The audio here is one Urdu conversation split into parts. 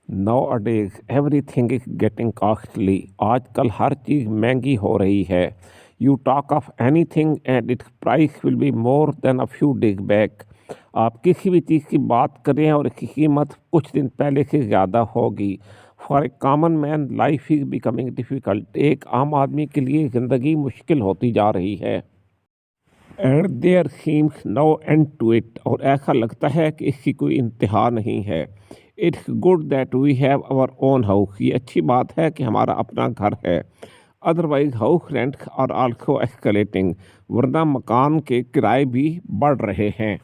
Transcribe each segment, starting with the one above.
Nowadays everything is getting costly. آج کل ہر چیز مہنگی ہو رہی ہے. You talk of anything and its price will be more than a few days back. آپ کسی بھی چیز کی بات کریں اور اس کی قیمت کچھ دن پہلے سے زیادہ ہوگی. For a common man life is becoming difficult. ایک عام آدمی کے لیے زندگی مشکل ہوتی جا رہی ہے. And there seems no end to it. اور ایسا لگتا ہے کہ اس کی کوئی انتہا نہیں ہے. It's good that we have our own house. یہ اچھی بات ہے کہ ہمارا اپنا گھر ہے. Otherwise house rents are also escalating. ورنہ مکان کے کرائے بھی بڑھ رہے ہیں.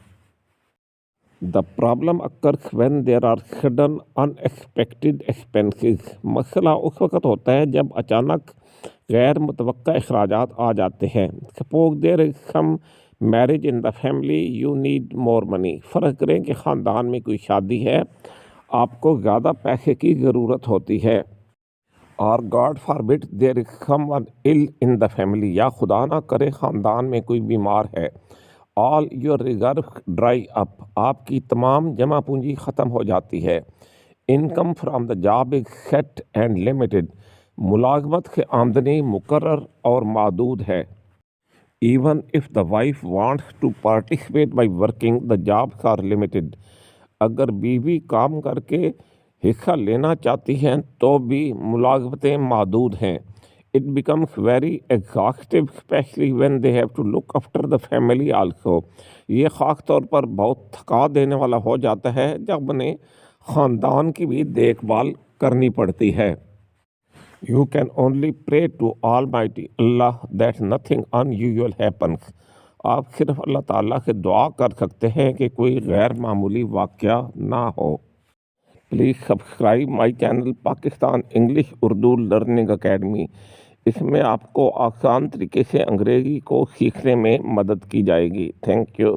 The problem occurs when there are sudden unexpected expenses. مسئلہ اس وقت ہوتا ہے جب اچانک غیر متوقع اخراجات آ جاتے ہیں. Suppose there is some marriage in the family, you need more money. فرض کریں کہ خاندان میں کوئی شادی ہے, آپ کو زیادہ پیسے کی ضرورت ہوتی ہے. Or God forbid there is someone ill in the family. یا خدا نہ کرے خاندان میں کوئی بیمار ہے. All your reserves dry up. آپ کی تمام جمع پونجی ختم ہو جاتی ہے. Income from the job is set and limited. ملازمت سے آمدنی مقرر اور محدود ہے. Even if the wife wants to participate by working, the jobs are limited. اگر بیوی کام کر کے حصہ لینا چاہتی ہیں تو بھی ملازمتیں محدود ہیں. It becomes very exhaustive, especially when they have to look after the family also. یہ خاص طور پر بہت تھکا دینے والا ہو جاتا ہے جب انہیں خاندان کی بھی دیکھ بھال کرنی پڑتی ہے. You can only pray to Almighty Allah that nothing unusual happens. آپ صرف اللہ تعالیٰ سے دعا کر سکتے ہیں کہ کوئی غیر معمولی واقعہ نہ ہو. Please subscribe my channel Pakistan English Urdu learning academy. اس میں آپ کو آسان طریقے سے انگریزی کو سیکھنے میں مدد کی جائے گی. Thank you.